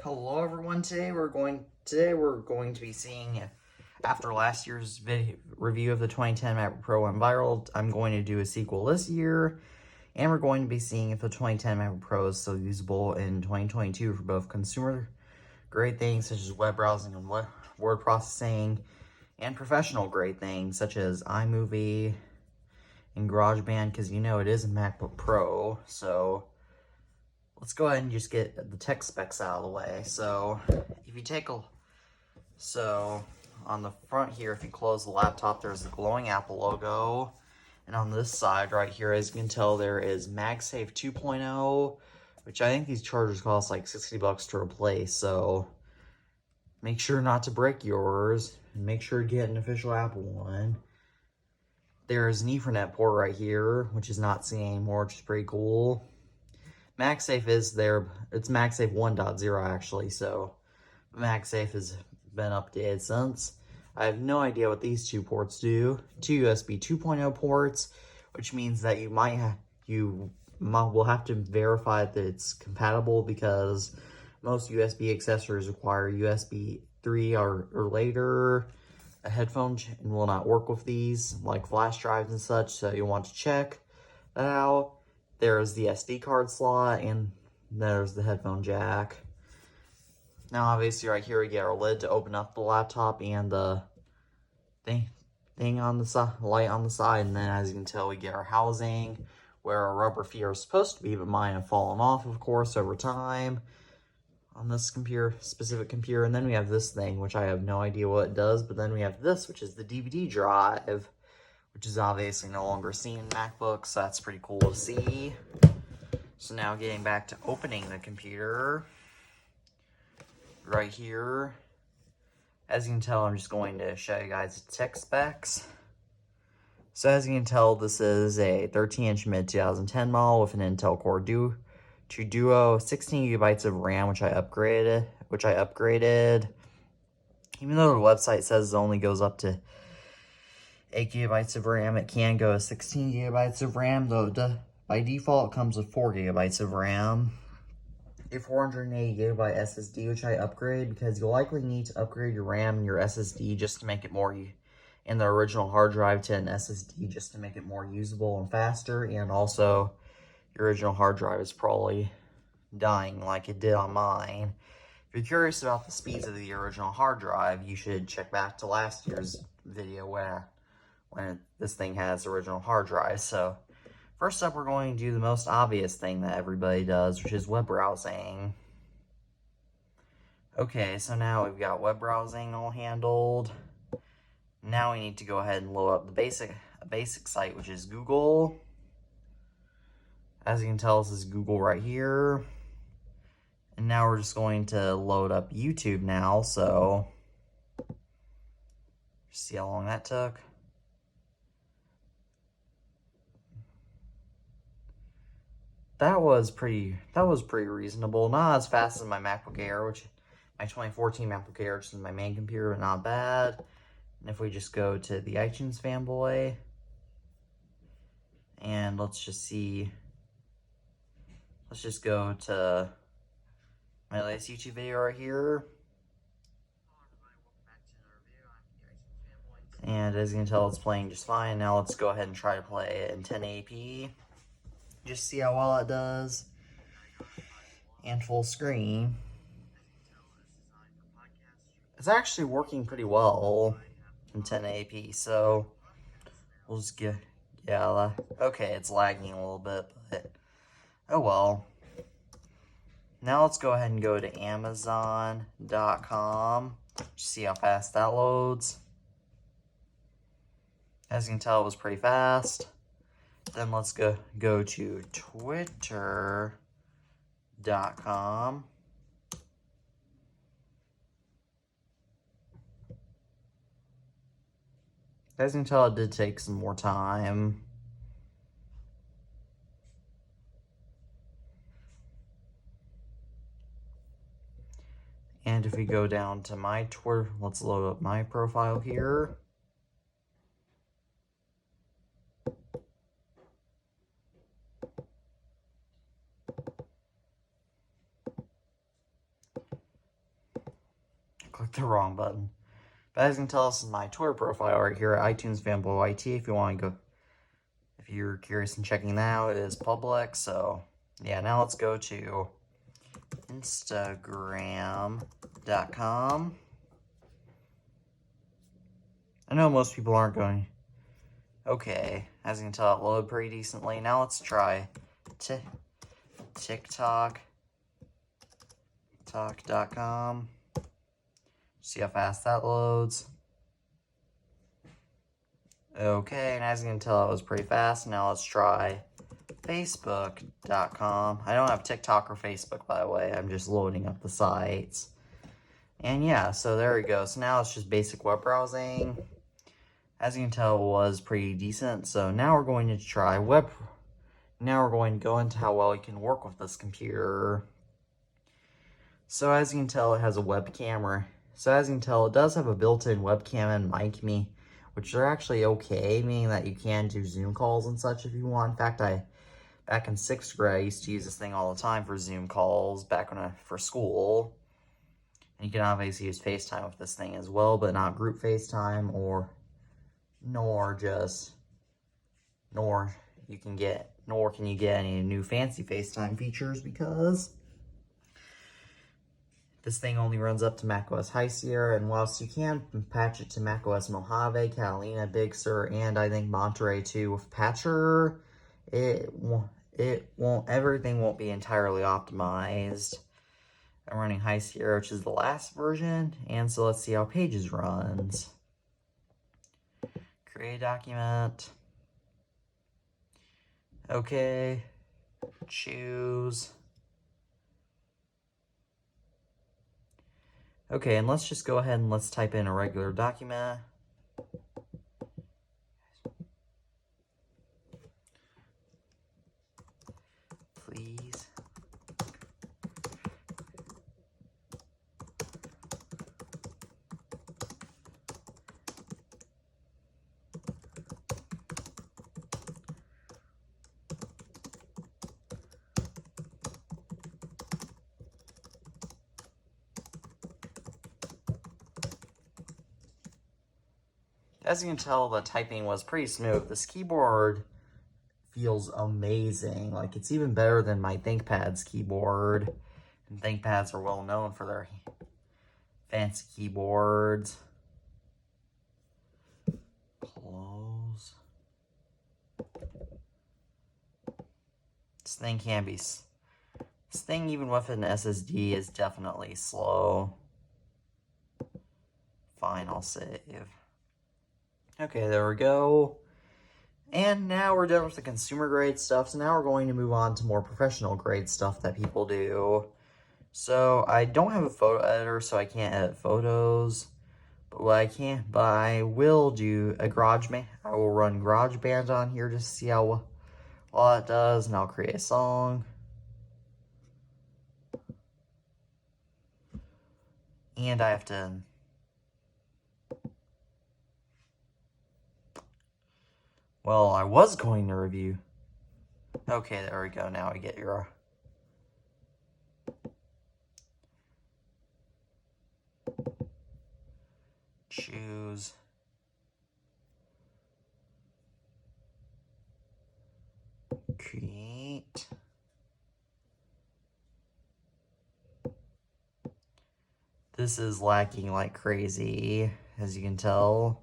Hello everyone, today we're going to be seeing, after last year's review of the 2010 MacBook Pro went viral, I'm going to do a sequel this year, and we're going to be seeing if the 2010 MacBook Pro is still usable in 2022 for both consumer grade things such as web browsing and word processing, and professional grade things such as Imovie and GarageBand, because you know it is a MacBook Pro. So let's go ahead and just get the tech specs out of the way. So if you take on the front here, if you close the laptop, there's the glowing Apple logo. And on this side right here, as you can tell, there is MagSafe 2.0, which I think these chargers cost like 60 bucks to replace. So make sure not to break yours, and make sure to get an official Apple one. There's an Ethernet port right here, which is not seen anymore, which is pretty cool. MagSafe is there. It's MagSafe 1.0 actually, so MagSafe has been updated since. I have no idea what these two ports do. Two USB 2.0 ports, which means that you will have to verify that it's compatible, because most USB accessories require USB 3 or later. A headphone will not work with these, like flash drives and such, so you'll want to check that out. There's the SD card slot, and there's the headphone jack. Now, obviously, right here we get our lid to open up the laptop, and the thing on the side, light on the side. And then, as you can tell, we get our housing where our rubber feet are supposed to be, but mine have fallen off, of course, over time on this specific computer. And then we have this thing, which I have no idea what it does. But then we have this, which is the DVD drive, which is obviously no longer seen in MacBooks, so that's pretty cool to see. So now getting back to opening the computer, right here, as you can tell, I'm just going to show you guys the tech specs. So as you can tell, this is a 13-inch mid-2010 model with an Intel Core Duo, 16 gigabytes of RAM, which I upgraded. Even though the website says it only goes up to 8 gigabytes of RAM, it can go to 16 gigabytes of RAM, though by default it comes with 4 gigabytes of RAM. A 480 gigabyte SSD, which I upgrade, because you'll likely need to upgrade your RAM and your SSD just to make it more, and the original hard drive to an SSD just to make it more usable and faster. And also, your original hard drive is probably dying like it did on mine. If you're curious about the speeds of the original hard drive, you should check back to last year's video when this thing has original hard drive. So first up, we're going to do the most obvious thing that everybody does, which is web browsing. Okay, so now we've got web browsing all handled. Now we need to go ahead and load up a basic site, which is Google. As you can tell, this is Google right here. And now we're just going to load up YouTube now, so see how long that took. That was pretty reasonable. Not as fast as my MacBook Air, my 2014 MacBook Air, which is my main computer, but not bad. And if we just go to the iTunes fanboy, and let's just go to my latest YouTube video right here. And as you can tell, it's playing just fine. Now let's go ahead and try to play it in 1080p. Just see how well it does. And full screen. It's actually working pretty well in 1080p, so we'll just get, okay, it's lagging a little bit, but oh well. Now let's go ahead and go to Amazon.com. See how fast that loads. As you can tell, it was pretty fast. Then let's go to Twitter.com. As you can tell, it did take some more time. And if we go down to my Twitter, let's load up my profile here. clicked the wrong button. But as you can tell, this is my Twitter profile right here at iTunes Fanboy IT. If you want to go, if you're curious in checking that out, it is public. So yeah, now let's go to Instagram.com. I know most people aren't going. Okay, as you can tell, it loaded pretty decently. Now let's try TikTok.com. See how fast that loads. Okay, and as you can tell, it was pretty fast. Now let's try Facebook.com. I don't have TikTok or Facebook, by the way. I'm just loading up the sites. And yeah, so there we go. So now it's just basic web browsing. As you can tell, it was pretty decent. So now we're going to try Now we're going to go into how well you can work with this computer. So as you can tell, it has a web camera. So as you can tell, it does have a built-in webcam and mic, which are actually okay, meaning that you can do Zoom calls and such if you want. In fact, back in 6th grade, I used to use this thing all the time for Zoom calls for school. And you can obviously use FaceTime with this thing as well, but not group FaceTime nor can you get any new fancy FaceTime features because this thing only runs up to macOS High Sierra, and whilst you can patch it to macOS Mojave, Catalina, Big Sur, and I think Monterey too with Patcher, everything won't be entirely optimized. I'm running High Sierra, which is the last version, and so let's see how Pages runs. Create a document. Okay. Choose. Okay, and let's just go ahead and let's type in a regular document. Please. As you can tell, the typing was pretty smooth. This keyboard feels amazing. Like, it's even better than my ThinkPad's keyboard. And ThinkPads are well known for their fancy keyboards. Close. This thing, even with an SSD, is definitely slow. Fine, I'll save. Okay, there we go. And now we're done with the consumer grade stuff. So now we're going to move on to more professional grade stuff that people do. So I don't have a photo editor, so I can't edit photos. But I will do a GarageBand. I will run GarageBand on here just to see how well it does, and I'll create a song. And I have to. Well, I was going to review. Okay, there we go. Now we get your. Choose. Create. This is lacking like crazy, as you can tell.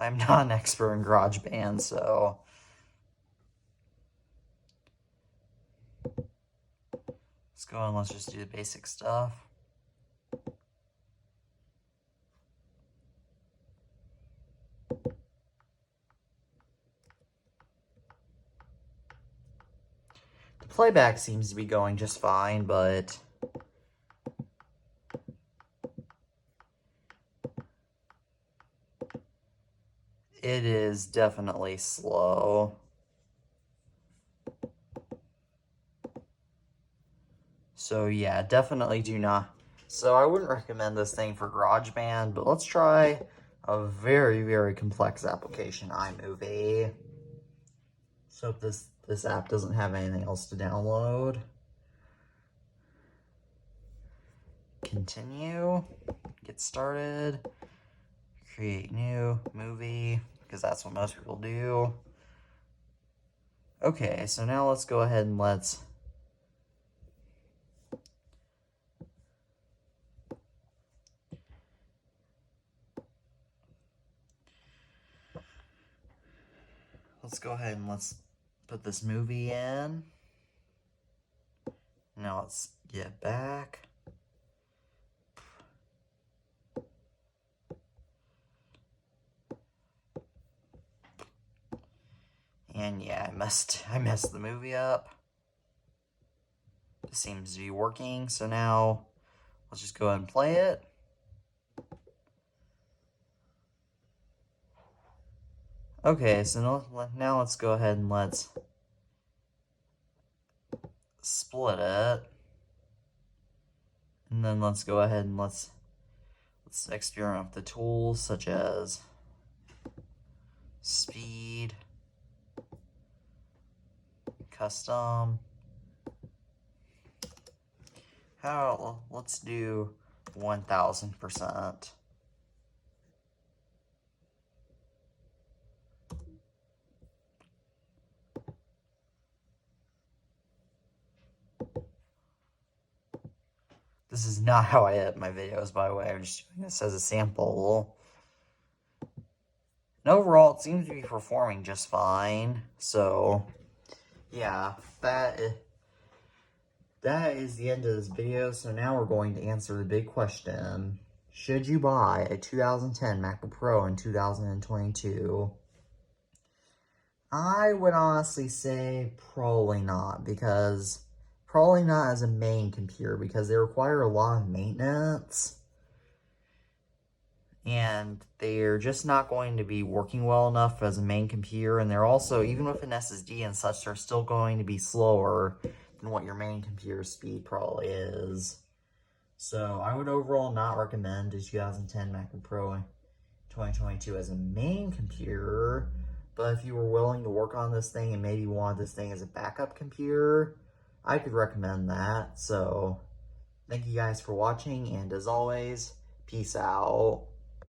I'm not an expert in GarageBand, so. Let's go and let's just do the basic stuff. The playback seems to be going just fine, but it is definitely slow. So yeah, definitely do not. So I wouldn't recommend this thing for GarageBand, but let's try a very, very complex application, iMovie. So if this app doesn't have anything else to download. continue, get started, create new movie, because that's what most people do. Okay, so now let's go ahead and let's go ahead and let's put this movie in. Now let's get back. And yeah, I messed the movie up. It seems to be working, so now let's just go ahead and play it. Okay, so now let's go ahead and let's split it. And then let's go ahead and let's experiment with the tools such as speed, custom. Let's do 1000%. This is not how I edit my videos, by the way. I'm just doing this as a sample. And overall, it seems to be performing just fine. So, yeah, that is the end of this video. So now we're going to answer the big question. Should you buy a 2010 MacBook Pro in 2022? I would honestly say probably not, because probably not as a main computer, because they require a lot of maintenance. And they're just not going to be working well enough as a main computer. And they're also, even with an SSD and such, they're still going to be slower than what your main computer speed probably is. So I would overall not recommend a 2010 MacBook Pro in 2022 as a main computer. But if you were willing to work on this thing and maybe wanted this thing as a backup computer, I could recommend that. So thank you guys for watching, and as always, peace out.